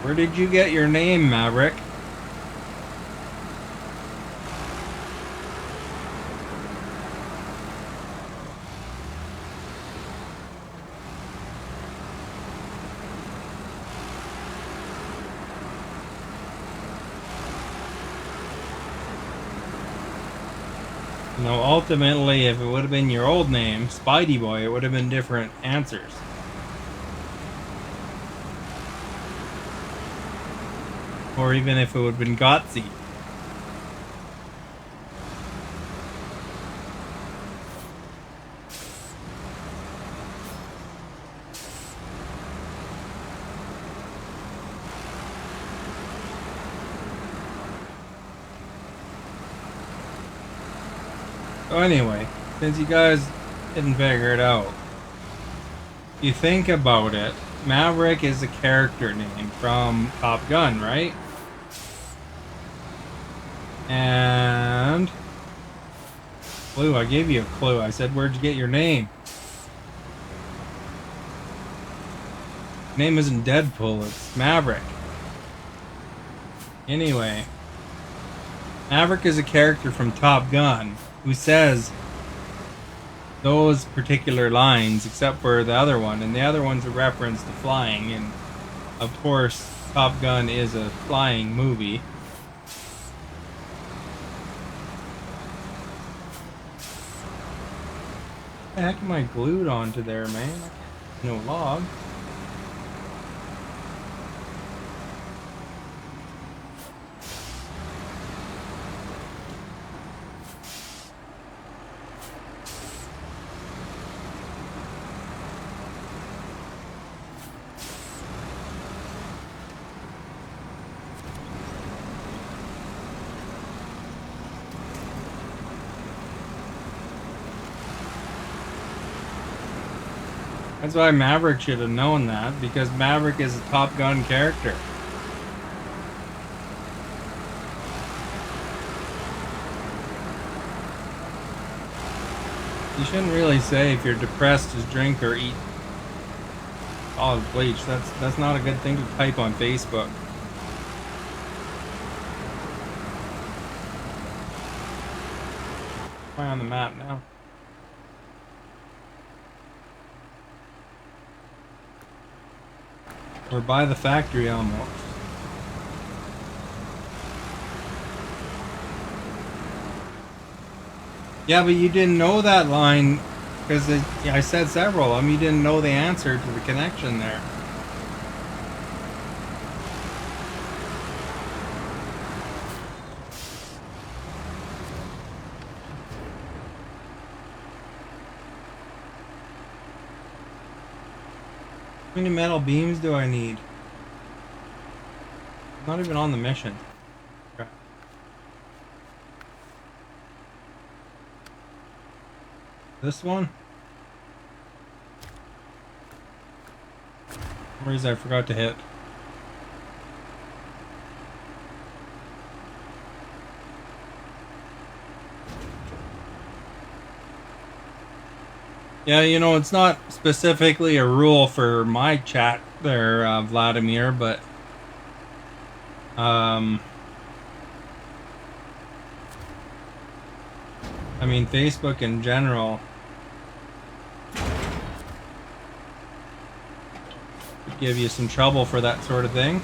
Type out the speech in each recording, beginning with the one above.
Where did you get your name, Maverick? You know, ultimately, if it would have been your old name, Spidey Boy, it would have been different answers. Or even if it would have been Gotsy. So anyway, since you guys didn't figure it out, you think about it, Maverick is a character name from Top Gun, right? And clue, I gave you a clue. I said, where'd you get your name? Name isn't Deadpool, it's Maverick. Anyway, Maverick is a character from Top Gun who says those particular lines, except for the other one, and the other one's a reference to flying, and of course Top Gun is a flying movie. What the heck am I glued onto there, man? No log. That's why Maverick should have known that, because Maverick is a Top Gun character. You shouldn't really say if you're depressed just drink or eat solid bleach. That's not a good thing to type on Facebook. Am I on the map now? We're by the factory almost. Yeah, but you didn't know that line because I said several of them. You didn't know the answer to the connection there. How many metal beams do I need? I'm not even on the mission. Okay. This one? For some reason I forgot to hit. Yeah, you know, it's not specifically a rule for my chat there, Vladimir, but I mean, Facebook in general could give you some trouble for that sort of thing.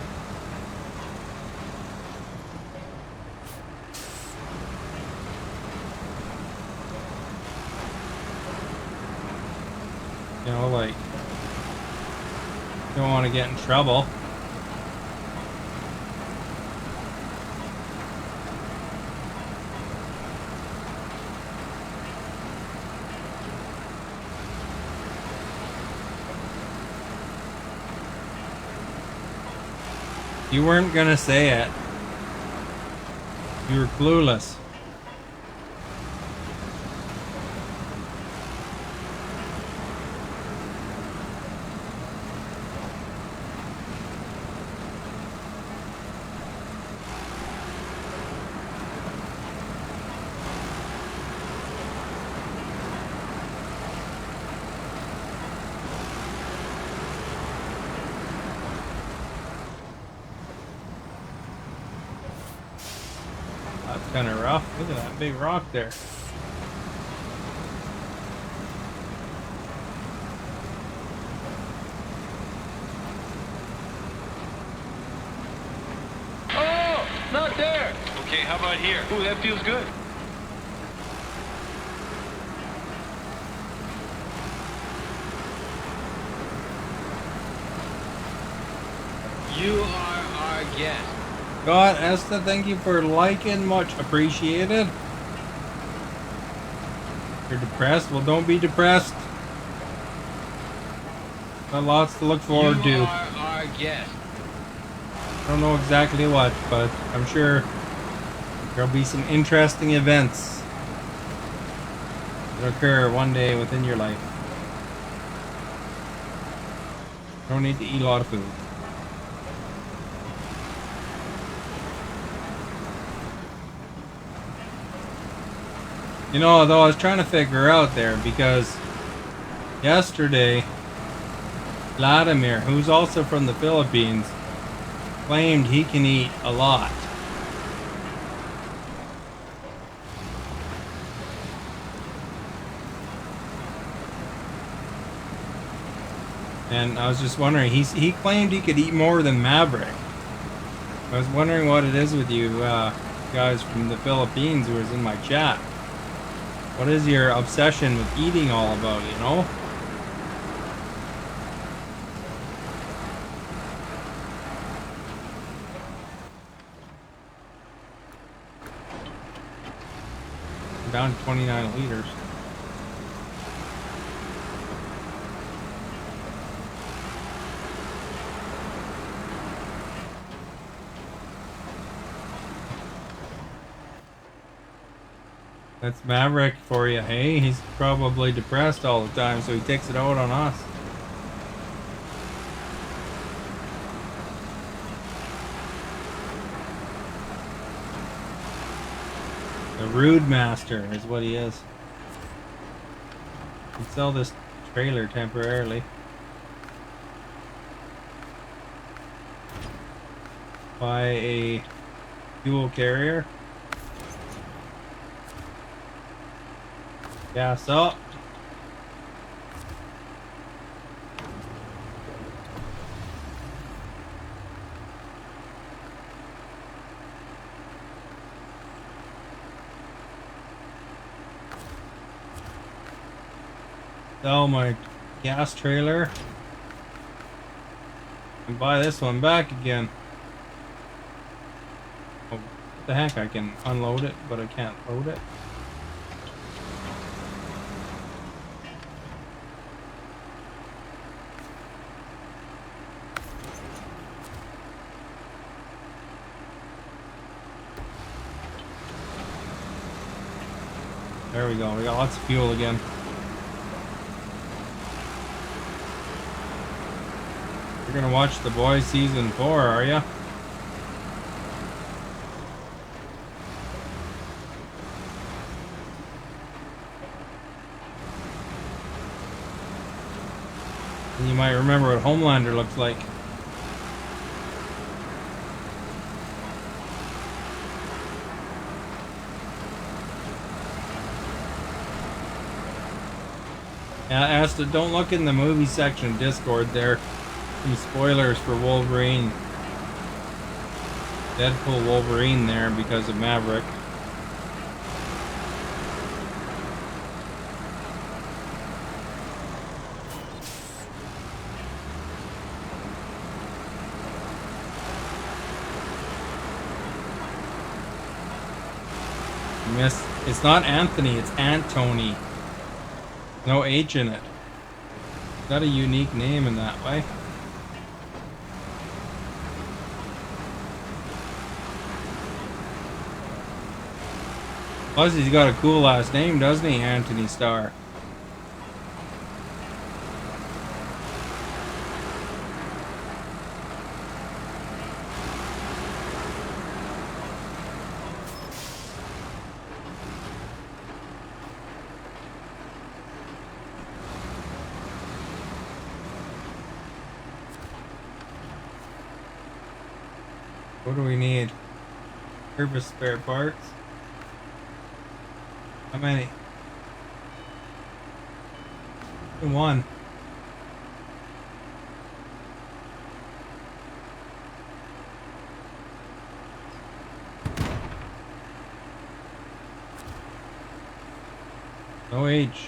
You know, like, you don't want to get in trouble. You weren't gonna say it. You were clueless. kind of rough. Look at that big rock there. Oh, not there. Okay, how about here? Ooh, that feels good. You are our guest. God, Esther, thank you for liking. Much appreciated. You're depressed? Well, don't be depressed. Got lots to look forward to. You are our guest. I don't know exactly what, but I'm sure there'll be some interesting events that occur one day within your life. You don't need to eat a lot of food. You know, though, I was trying to figure out there because yesterday, Vladimir, who's also from the Philippines, claimed he can eat a lot. And I was just wondering, he claimed he could eat more than Maverick. I was wondering what it is with you guys from the Philippines who was in my chat. What is your obsession with eating all about, you know? I'm down to 29 liters. That's Maverick for you, hey? He's probably depressed all the time, so he takes it out on us. The Rude Master is what he is. You can sell this trailer temporarily. Buy a fuel carrier. Gas up. Sell my gas trailer and buy this one back again. Oh, what the heck, I can unload it, but I can't load it. There we go, we got lots of fuel again. You're gonna watch The Boys Season 4, are ya? And you might remember what Homelander looks like. Asta, don't look in the movie section of Discord there. Some spoilers for Wolverine. Deadpool Wolverine there because of Maverick. Miss, it's not Anthony, it's Antony. No H in it. Got a unique name in that way. Plus, he's got a cool last name, doesn't he, Anthony Starr? What do we need? Service spare parts. How many? One. No H.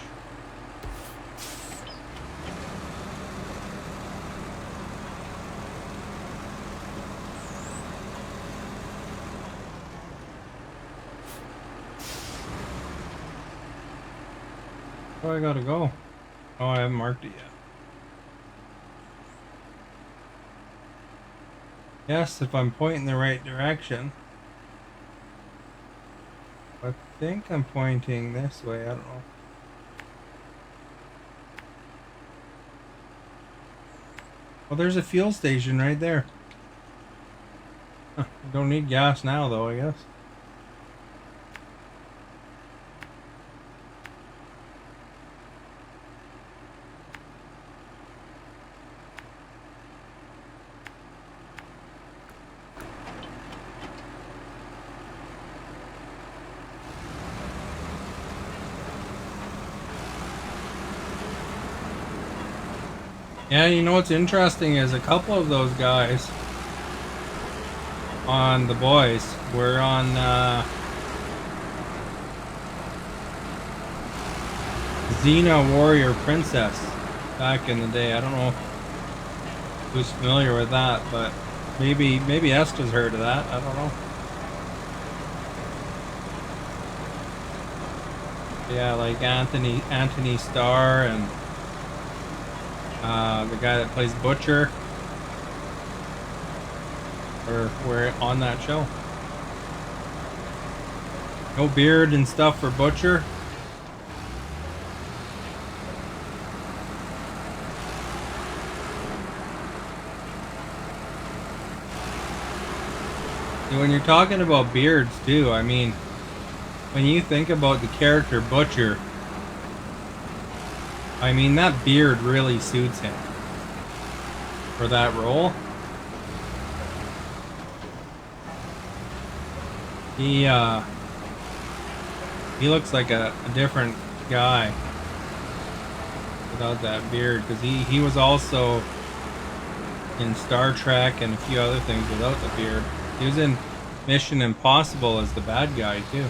Where I gotta go? Oh, I haven't marked it yet. Yes, if I'm pointing the right direction. I think I'm pointing this way, I don't know. Well, there's a fuel station right there. Huh, I don't need gas now, though, I guess. Yeah, you know what's interesting is a couple of those guys on The Boys were on Xena Warrior Princess back in the day. I don't know who's familiar with that, but maybe Esta's heard of that. I don't know. Yeah, like Anthony Starr and the guy that plays Butcher were on that show. No beard and stuff for Butcher. And when you're talking about beards too, I mean, when you think about the character Butcher, I mean, that beard really suits him for that role. He looks like a different guy without that beard, because he was also in Star Trek and a few other things without the beard. He was in Mission Impossible as the bad guy too.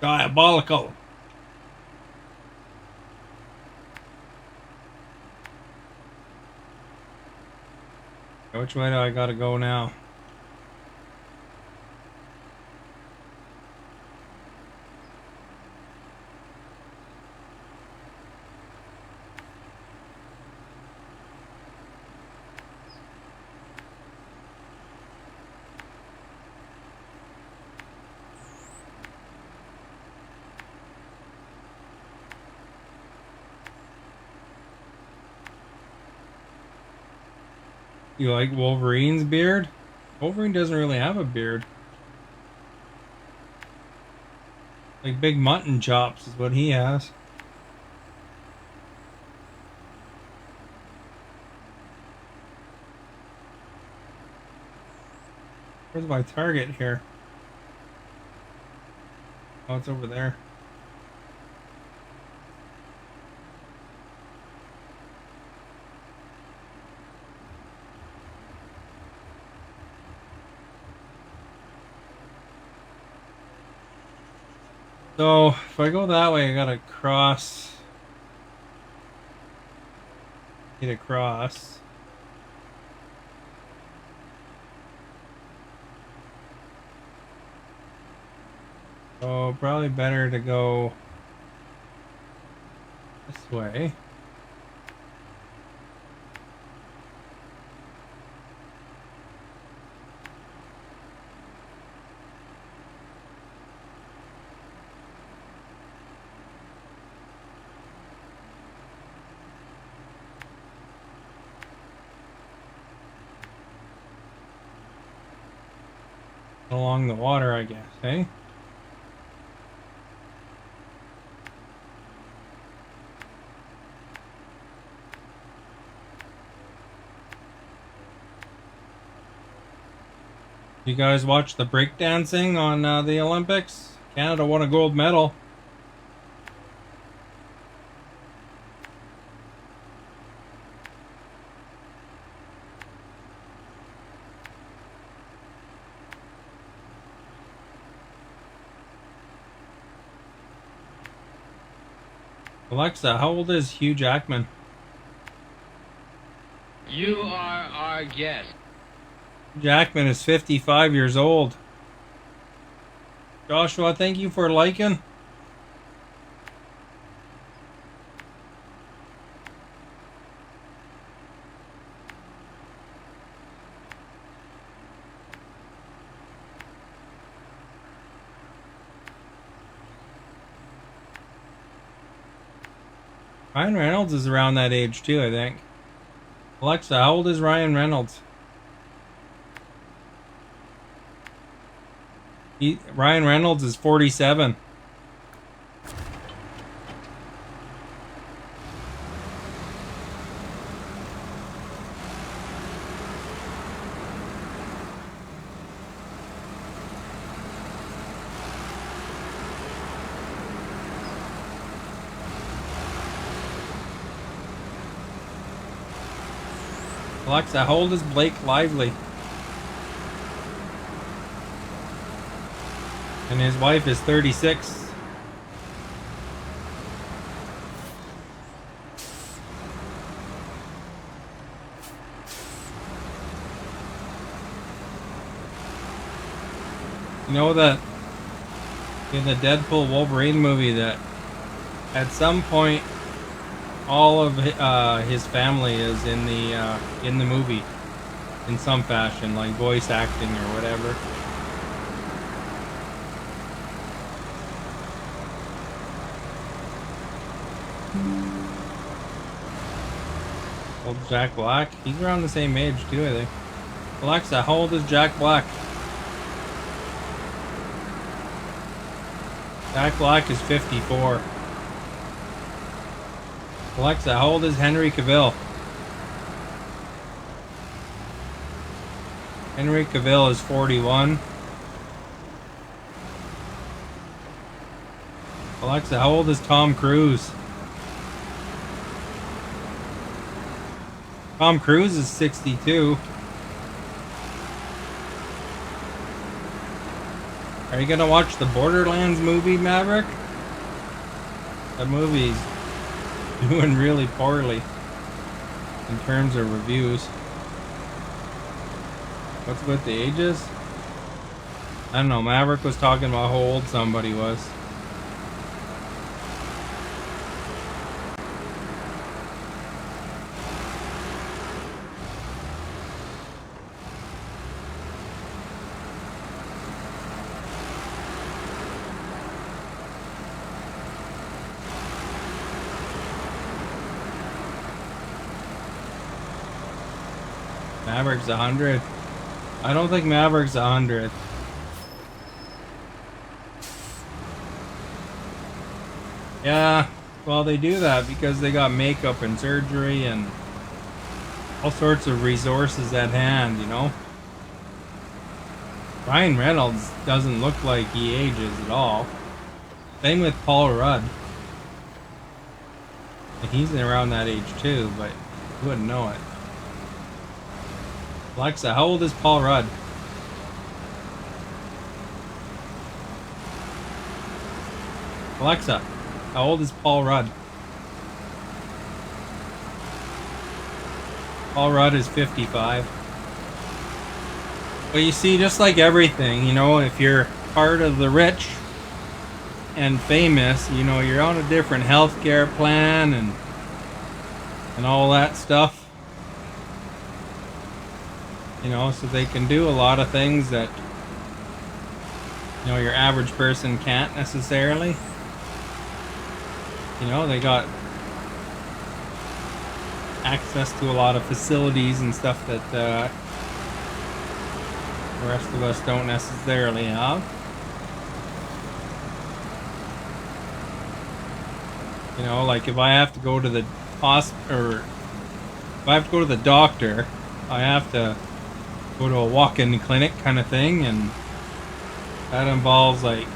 Diabolical. Which way do I gotta go now? You like Wolverine's beard? Wolverine doesn't really have a beard. Like big mutton chops is what he has. Where's my target here? Oh, it's over there. So, if I go that way, I gotta cross. Get across. So, probably better to go this way. Along the water, I guess, eh? You guys watch the breakdancing on the Olympics? Canada won a gold medal. Alexa, how old is Hugh Jackman? You are our guest. Jackman is 55 years old. Joshua, thank you for liking. Ryan Reynolds is around that age too, I think. Alexa, how old is Ryan Reynolds? Ryan Reynolds is 47. Alexa, how old is Blake Lively? And his wife is 36. You know that in the Deadpool Wolverine movie that at some point all of his family is in the movie in some fashion, like voice acting or whatever. Old Jack Black, he's around the same age too, I think. Alexa, how old is Jack Black? Jack Black is 54. Alexa, how old is Henry Cavill? Henry Cavill is 41. Alexa, how old is Tom Cruise? Tom Cruise is 62. Are you gonna watch the Borderlands movie, Maverick? That movie's doing really poorly in terms of reviews. What's with the ages? I don't know. Maverick was talking about how old somebody was. Maverick's 100. I don't think Maverick's 100. Yeah, well, they do that because they got makeup and surgery and all sorts of resources at hand, you know? Ryan Reynolds doesn't look like he ages at all. Same with Paul Rudd. He's around that age too, but you wouldn't know it. Alexa, how old is Paul Rudd? Alexa, how old is Paul Rudd? Paul Rudd is 55. Well, you see, just like everything, you know, if you're part of the rich and famous, you know, you're on a different healthcare plan and all that stuff. You know, so they can do a lot of things that, you know, your average person can't necessarily. You know, they got access to a lot of facilities and stuff that the rest of us don't necessarily have. You know, like if I have to go to the or if I have to go to the doctor, I have to go to a walk-in clinic kind of thing, and that involves, like,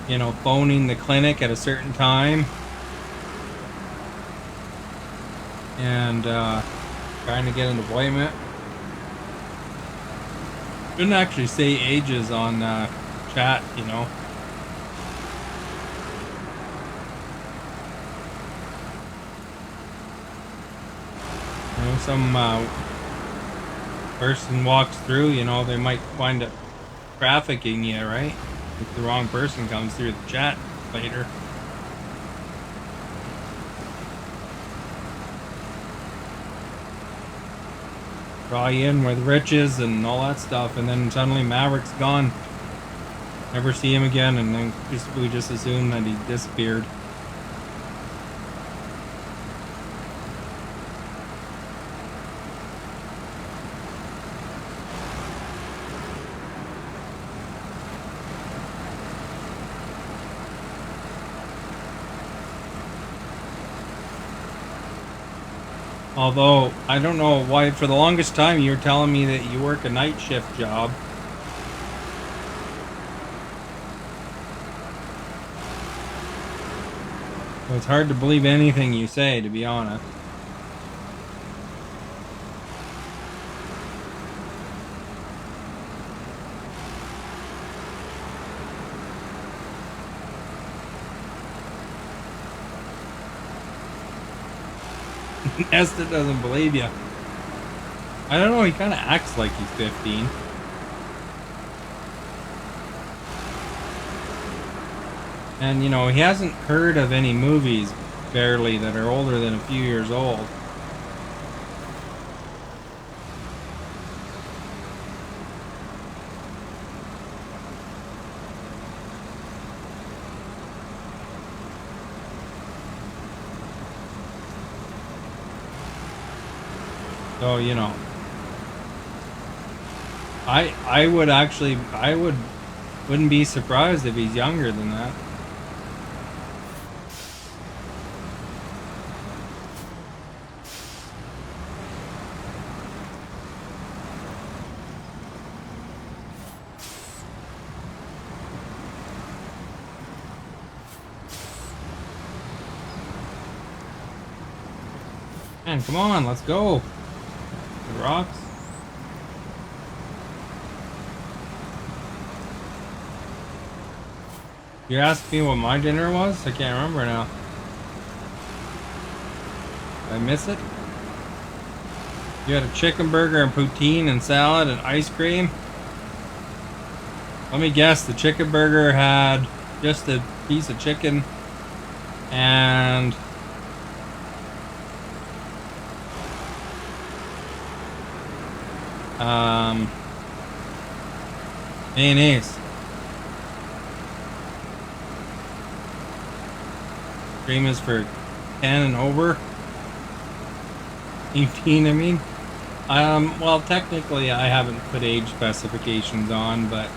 you know, phoning the clinic at a certain time and trying to get an appointment. Shouldn't actually say ages on chat, you know. You know, some person walks through, you know, they might wind up trafficking you, right? If the wrong person comes through the chat later. Draw you in with riches and all that stuff, and then suddenly Maverick's gone. Never see him again, and then we just assume that he disappeared. Although, I don't know why, for the longest time you were telling me that you work a night shift job. So it's hard to believe anything you say, to be honest. Esther doesn't believe you. I don't know, he kind of acts like he's 15. And, you know, he hasn't heard of any movies, barely, that are older than a few years old. So, you know, I wouldn't be surprised if he's younger than that. Man, come on, let's go. The rocks. You asked me what my dinner was? I can't remember now. Did I miss it? You had a chicken burger and poutine and salad and ice cream? Let me guess, the chicken burger had just a piece of chicken and mayonnaise. Cream is for 10 and over. 18, I mean. Well, technically I haven't put age specifications on, but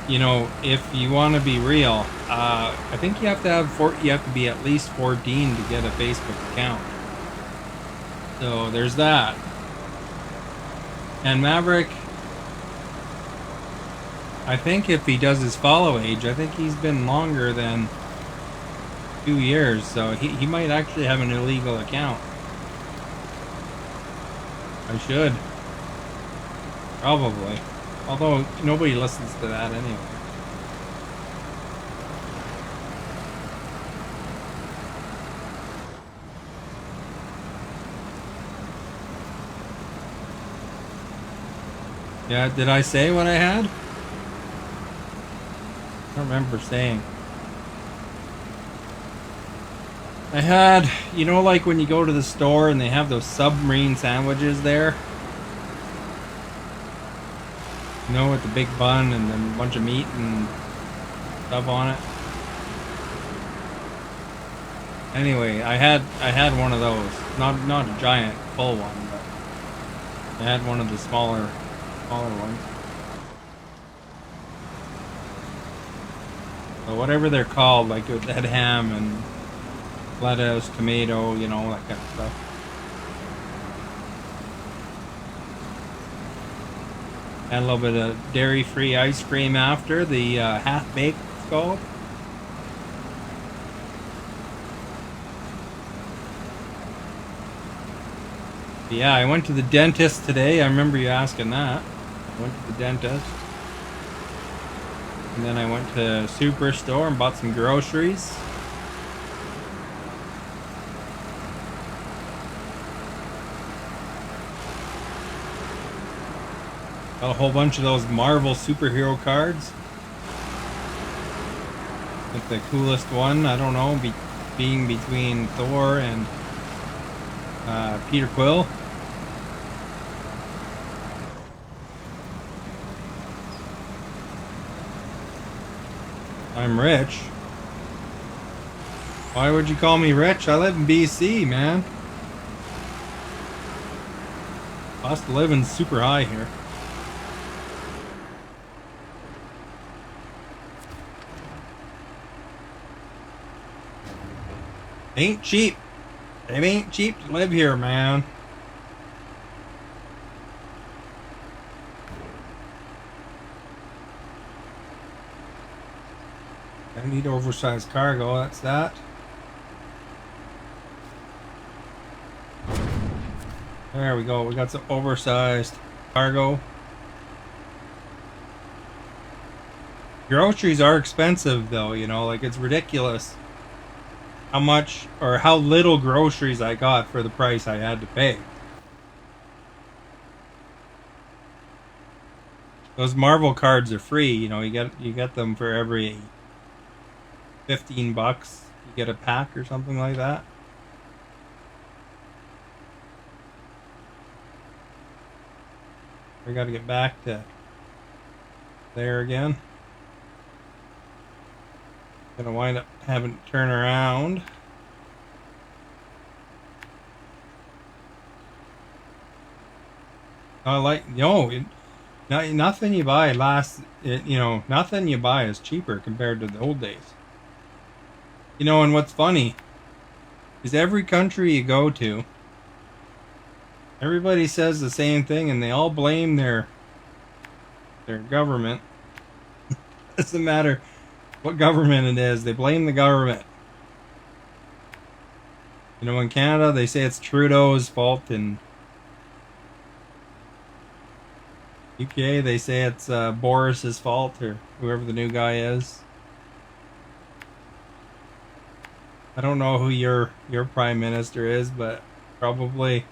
you know, if you want to be real, I think you have to be at least 14 to get a Facebook account. So there's that. And Maverick, I think if he does his follow age, I think he's been longer than 2 years, so he might actually have an illegal account. I should. Probably. Although nobody listens to that anyway. Yeah, did I say what I had? I don't remember saying. I had, you know, like when you go to the store and they have those submarine sandwiches there? You know, with the big bun and then a bunch of meat and stuff on it. Anyway, I had one of those. Not a giant full one, but I had one of the smaller ones. So whatever they're called, like with that ham and lettuce, tomato, you know, that kind of stuff. Add a little bit of dairy-free ice cream after the half-baked skull. Yeah, I went to the dentist today. I remember you asking that. I went to the dentist. And then I went to Superstore and bought some groceries. Got a whole bunch of those Marvel superhero cards. Like the coolest one, I don't know, being between Thor and Peter Quill. I'm rich. Why would you call me rich? I live in BC, man. Cost of living's super high here. Ain't cheap. It ain't cheap to live here, man. I need oversized cargo, that's that. There we go, we got some oversized cargo. Groceries are expensive though, you know, like it's ridiculous how much or how little groceries I got for the price I had to pay. Those Marvel cards are free, you know, you get them for every 15 bucks. You get a pack or something like that. We got to get back to there again. Gonna wind up having to turn around. I like, nothing you buy lasts. You know, nothing you buy is cheaper compared to the old days. You know, and what's funny is every country you go to, everybody says the same thing, and they all blame their government. Doesn't matter what government it is, they blame the government. You know, in Canada, they say it's Trudeau's fault, and UK, they say it's Boris's fault, or whoever the new guy is. I don't know who your prime minister is, but probably,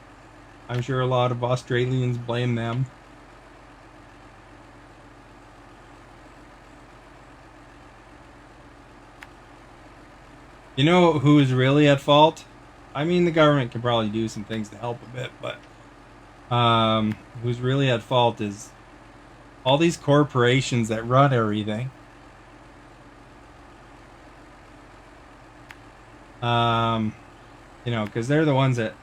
I'm sure a lot of Australians blame them. You know who's really at fault? I mean, the government can probably do some things to help a bit, but who's really at fault is all these corporations that run everything. You know, because they're the ones that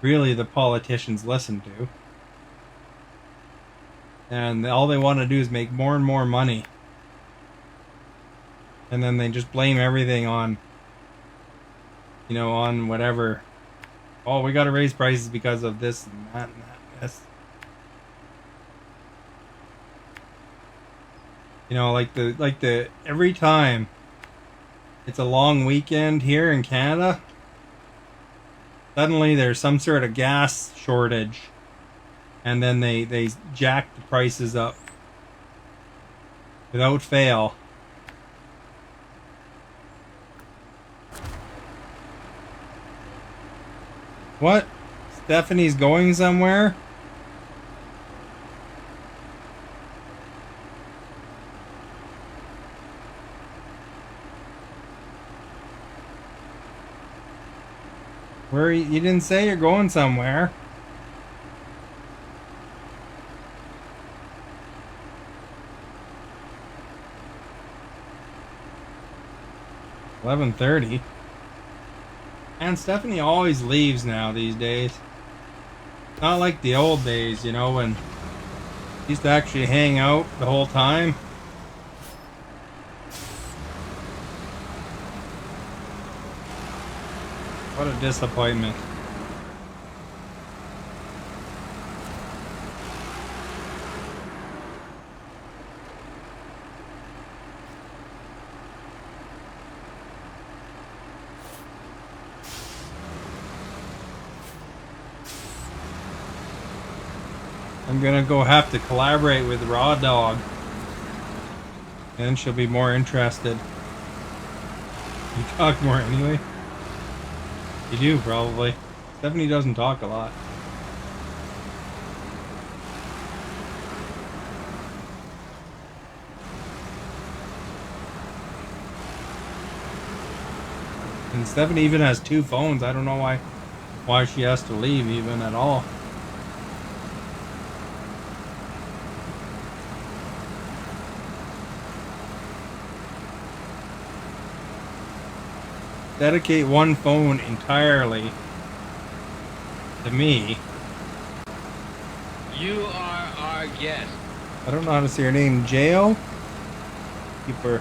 really the politicians listen to. And all they want to do is make more and more money. And then they just blame everything on, you know, on whatever. Oh, we got to raise prices because of this and that and that and this. You know, like the every time it's a long weekend here in Canada, suddenly there's some sort of gas shortage, and then they jack the prices up without fail. What? Stephanie's going somewhere? Where you didn't say you're going somewhere. $11:30. And Stephanie always leaves now these days. Not like the old days, you know, when she used to actually hang out the whole time. What a disappointment. I'm gonna go have to collaborate with Raw Dog. And she'll be more interested. You talk more anyway? You do, probably. Stephanie doesn't talk a lot. And Stephanie even has 2 phones. I don't know why she has to leave even at all. Dedicate 1 phone entirely to me. You are our guest. I don't know how to say her name. Jo? Keep her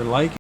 liking.